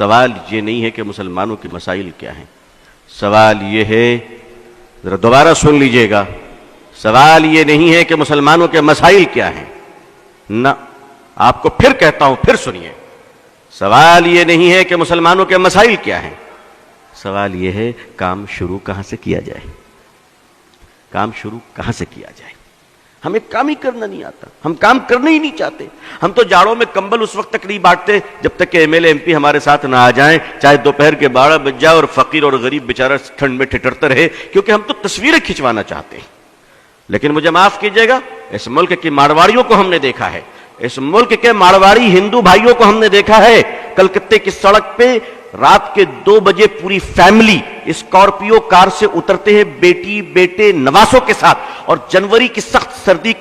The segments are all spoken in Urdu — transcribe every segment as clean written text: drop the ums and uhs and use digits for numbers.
سوال یہ نہیں ہے کہ مسلمانوں کے مسائل کیا ہیں، سوال یہ ہے، ذرا دوبارہ سن لیجئے گا، سوال یہ نہیں ہے کہ مسلمانوں کے مسائل کیا ہیں، نہ، آپ کو پھر کہتا ہوں، پھر سنیے، سوال یہ نہیں ہے کہ مسلمانوں کے مسائل کیا ہیں، سوال یہ ہے کام شروع کہاں سے کیا جائے، کام شروع کہاں سے کیا جائے۔ ہمیں کام ہی کرنا نہیں آتا، ہم کام کرنا ہی نہیں چاہتے، ہم تو جاڑوں میں کمبل اس وقت تک نہیں بانٹتے جب تک کہ ایم ایل ایم پی ہمارے ساتھ نہ آ جائیں، چاہے دوپہر کے 12 بج جائے اور فقیر اور غریب بیچارہ ٹھنڈ میں ٹھٹرتا رہے، کیونکہ ہم تو تصویریں کھنچوانا چاہتے ہیں۔ لیکن مجھے معاف کیجئے گا، اس ملک کی مارواڑیوں کو ہم نے دیکھا ہے، اس ملک کے مارواڑی ہندو بھائیوں کو ہم نے دیکھا ہے، کلکتے کی سڑک پہ رات کے 2 بجے پوری فیملی اسکارپیو کار سے اترتے ہیں بیٹی بیٹے نواسوں کے ساتھ، اور جنوری کی سخت سردی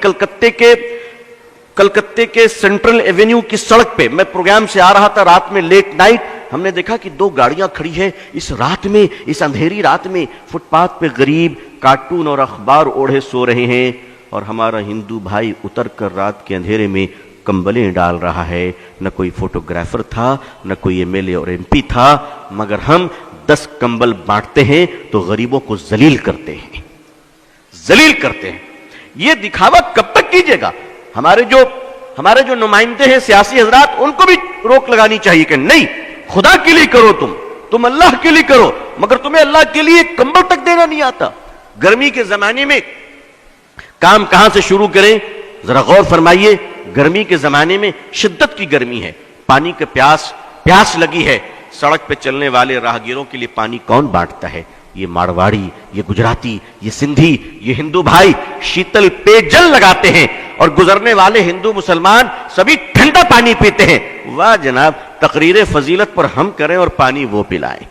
کلکتے کے سینٹرل ایونیو کی سڑک پہ، میں پروگرام سے آ رہا تھا رات میں لیٹ نائٹ، ہم نے دیکھا کہ 2 گاڑیاں کھڑی ہیں اس رات میں، اس اندھیری رات میں، فٹ پاتھ پہ غریب کارٹون اور اخبار اوڑھے سو رہے ہیں، اور ہمارا ہندو بھائی اتر کر رات کے اندھیرے میں کمبلیں ڈال رہا ہے۔ نہ کوئی فوٹوگرافر تھا، نہ کوئی ایم ایل اے اور ایم پی تھا، مگر ہم 10 کمبل بانٹتے ہیں تو غریبوں کو ذلیل کرتے ہیں، ذلیل کرتے ہیں۔ یہ دکھاوا کب تک کیجیے گا؟ ہمارے جو نمائندے ہیں سیاسی حضرات، ان کو بھی روک لگانی چاہیے کہ نہیں، خدا کے لیے کرو، تم اللہ کے لیے کرو، مگر تمہیں اللہ کے لیے کمبل تک دینا نہیں آتا۔ گرمی کے زمانے میں کام کہاں سے شروع کریں؟ ذرا غور فرمائیے، گرمی کے زمانے میں شدت کی گرمی ہے، پانی کا پیاس لگی ہے، سڑک پہ چلنے والے راہگیروں کے لیے پانی کون بانٹتا ہے؟ یہ مارواڑی، یہ گجراتی، یہ سندھی، یہ ہندو بھائی شیتل پے جل لگاتے ہیں، اور گزرنے والے ہندو مسلمان سبھی ٹھنڈا پانی پیتے ہیں۔ واہ جناب، تقریر فضیلت پر ہم کریں اور پانی وہ پلائیں۔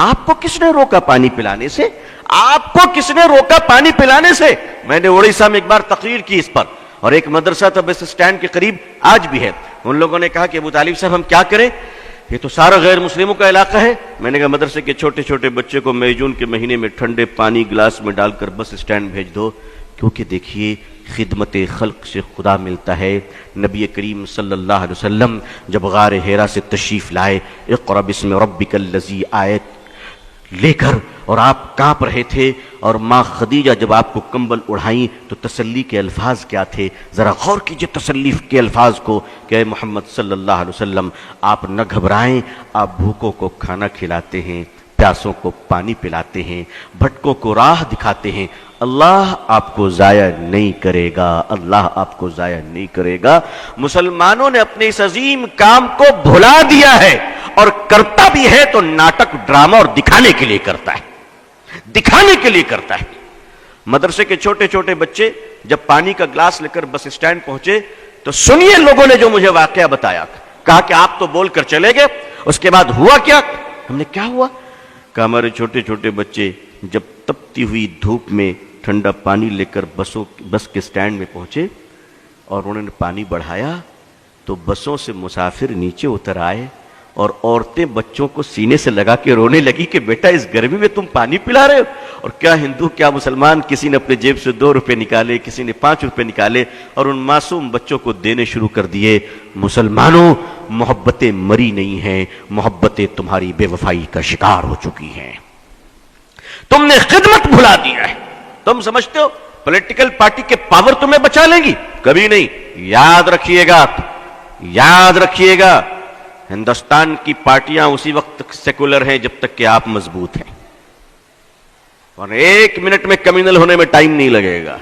آپ کو کس نے روکا پانی پلانے سے؟ آپ کو کس نے روکا پانی پلانے سے؟ میں نے اڑیسہ میں ایک بار تقریر کی اس پر، اور ایک مدرسہ تھا بس اسٹینڈ کے قریب، آج بھی ہے، ان لوگوں نے کہا کہ ابو طالب صاحب ہم کیا کریں، یہ تو سارا غیر مسلموں کا علاقہ ہے۔ میں نے کہا مدرسے کے چھوٹے چھوٹے بچے کو مئی جون کے مہینے میں ٹھنڈے پانی گلاس میں ڈال کر بس اسٹینڈ بھیج دو، کیونکہ دیکھیے خدمت خلق سے خدا ملتا ہے۔ نبی کریم صلی اللہ علیہ وسلم جب غار حرا سے تشریف لائے، اقرأ بسم ربک الذی آیت لے کر، اور آپ کانپ رہے تھے، اور ماں خدیجہ جب آپ کو کمبل اڑھائیں تو تسلی کے الفاظ کیا تھے؟ ذرا غور کیجئے تسلی کے الفاظ کو کہ اے محمد صلی اللہ علیہ وسلم، آپ نہ گھبرائیں، آپ بھوکوں کو کھانا کھلاتے ہیں، پیاسوں کو پانی پلاتے ہیں، بھٹکوں کو راہ دکھاتے ہیں، اللہ آپ کو ضائع نہیں کرے گا، اللہ آپ کو ضائع نہیں کرے گا۔ مسلمانوں نے اپنے اس عظیم کام کو بھلا دیا ہے، اور کرتا بھی ہے تو ناٹک، ڈرامہ اور دکھانے کے لیے کرتا ہے، دکھانے کے لیے کرتا ہے۔ مدرسے کے چھوٹے چھوٹے بچے جب پانی کا گلاس لے کر بس اسٹینڈ پہنچے تو سنیے لوگوں نے جو مجھے واقعہ بتایا، کہا کہ آپ تو بول کر چلے گئے، اس کے بعد ہوا کیا؟ ہم نے کیا ہوا؟ کہ ہمارے چھوٹے چھوٹے بچے جب تپتی ہوئی دھوپ میں ٹھنڈا پانی لے کر بس کے اسٹینڈ میں پہنچے اور انہوں نے پانی بڑھایا تو بسوں سے مسافر نیچے اتر آئے، اور عورتیں بچوں کو سینے سے لگا کے رونے لگی کہ بیٹا اس گرمی میں تم پانی پلا رہے ہو۔ اور کیا ہندو کیا مسلمان، کسی نے اپنے جیب سے 2 روپے نکالے، کسی نے 5 روپے نکالے اور ان معصوم بچوں کو دینے شروع کر دیے۔ مسلمانوں، محبتیں مری نہیں ہیں، محبتیں تمہاری بے وفائی کا شکار ہو چکی ہیں، تم نے خدمت بھلا دیا ہے۔ تم سمجھتے ہو پولیٹیکل پارٹی کے پاور تمہیں بچا لیں گی؟ کبھی نہیں۔ یاد رکھیے گا، یاد رکھیے گا، ہندوستان کی پارٹیاں اسی وقت تک سیکولر ہیں جب تک کہ آپ مضبوط ہیں، اور 1 منٹ میں کمیونل ہونے میں ٹائم نہیں لگے گا۔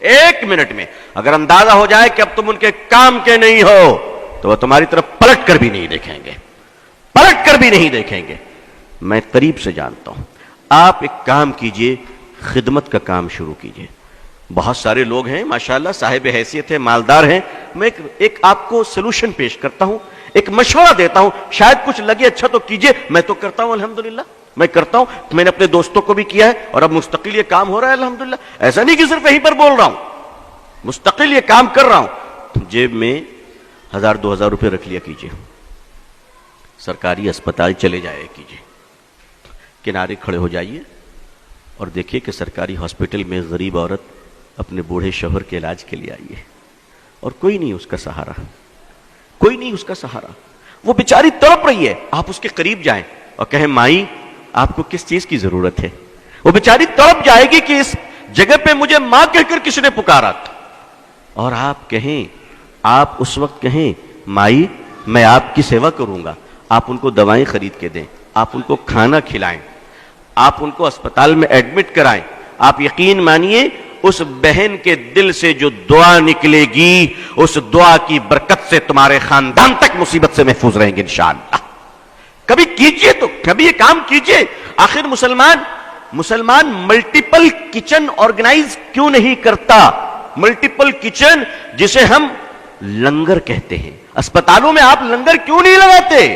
1 منٹ میں اگر اندازہ ہو جائے کہ اب تم ان کے کام کے نہیں ہو تو وہ تمہاری طرف پلٹ کر بھی نہیں دیکھیں گے، پلٹ کر بھی نہیں دیکھیں گے۔ میں قریب سے جانتا ہوں، آپ ایک کام کیجئے، خدمت کا کام شروع کیجئے۔ بہت سارے لوگ ہیں ماشاءاللہ، صاحب حیثیت ہیں، مالدار ہیں، میں ایک آپ کو سلوشن پیش کرتا ہوں، ایک مشورہ دیتا ہوں، شاید کچھ لگے اچھا تو کیجئے۔ میں تو کرتا ہوں الحمدللہ، میں کرتا ہوں، میں نے اپنے دوستوں کو بھی کیا ہے، اور اب مستقل یہ کام ہو رہا ہے الحمدللہ۔ ایسا نہیں کہ صرف یہیں پر بول رہا ہوں، مستقل یہ کام کر رہا ہوں۔ جیب میں 1000-2000 روپے رکھ لیا کیجئے، سرکاری اسپتال چلے جایا کیجئے، کنارے کھڑے ہو جائیے اور دیکھیے کہ سرکاری ہاسپٹل میں غریب عورت اپنے بوڑھے شوہر کے علاج کے لیے آئی ہے، اور کوئی نہیں اس کا سہارا، کوئی نہیں اس کا سہارا۔ وہ بیچاری تڑپ رہی ہے، آپ اس کے قریب جائیں اور کہیں مائی آپ کو کس چیز کی ضرورت ہے؟ وہ بیچاری تڑپ جائے گی کہ اس جگہ پہ مجھے ماں کہہ کر کس نے پکارا تھا، اور آپ کہیں، آپ اس وقت کہیں مائی میں آپ کی سیوا کروں گا، آپ ان کو دوائیں خرید کے دیں، آپ ان کو کھانا کھلائیں، آپ ان کو اسپتال میں ایڈمٹ کرائیں، آپ یقین مانیے اس بہن کے دل سے جو دعا نکلے گی، اس دعا کی برکت سے تمہارے خاندان تک مصیبت سے محفوظ رہیں گے انشاءاللہ۔ کبھی کیجئے، تو کبھی یہ کام کیجئے۔ آخر مسلمان ملٹیپل کچن آرگنائز کیوں نہیں کرتا؟ ملٹیپل کچن جسے ہم لنگر کہتے ہیں، اسپتالوں میں آپ لنگر کیوں نہیں لگاتے؟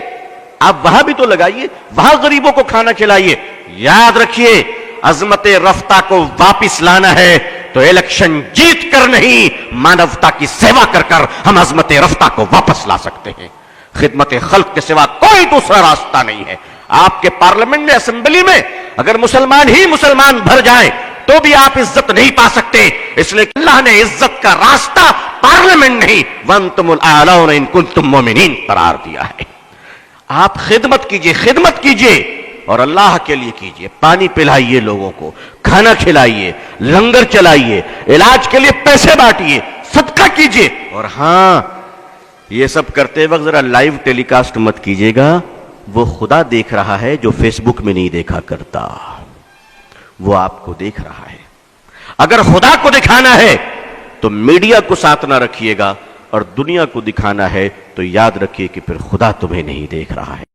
آپ وہاں بھی تو لگائیے، وہاں غریبوں کو کھانا کھلائیے۔ یاد رکھیے عظمت رفتہ کو واپس لانا ہے تو الیکشن جیت کر نہیں، مانوتا کی سیوا کر کر ہم عظمت رفتہ کو واپس لا سکتے ہیں۔ خدمت خلق کے سوا کوئی دوسرا راستہ نہیں ہے۔ آپ کے پارلیمنٹ میں، اسمبلی میں اگر مسلمان ہی مسلمان بھر جائیں تو بھی آپ عزت نہیں پا سکتے، اس لیے کہ اللہ نے عزت کا راستہ پارلیمنٹ نہیں وَأَنْتُمُ الْأَعْلَوْنَ إِن كُنتُم مُؤْمِنِينَ قرار دیا ہے۔ آپ خدمت کیجئے اور اللہ کے لیے کیجئے۔ پانی پلائیے لوگوں کو، کھانا کھلائیے، لنگر چلائیے، علاج کے لیے پیسے بانٹیے، صدقہ کیجئے۔ اور ہاں، یہ سب کرتے وقت ذرا لائیو ٹیلی کاسٹ مت کیجئے گا، وہ خدا دیکھ رہا ہے جو فیس بک میں نہیں دیکھا کرتا، وہ آپ کو دیکھ رہا ہے۔ اگر خدا کو دکھانا ہے تو میڈیا کو ساتھ نہ رکھیے گا، اور دنیا کو دکھانا ہے تو یاد رکھیے کہ پھر خدا تمہیں نہیں دیکھ رہا ہے۔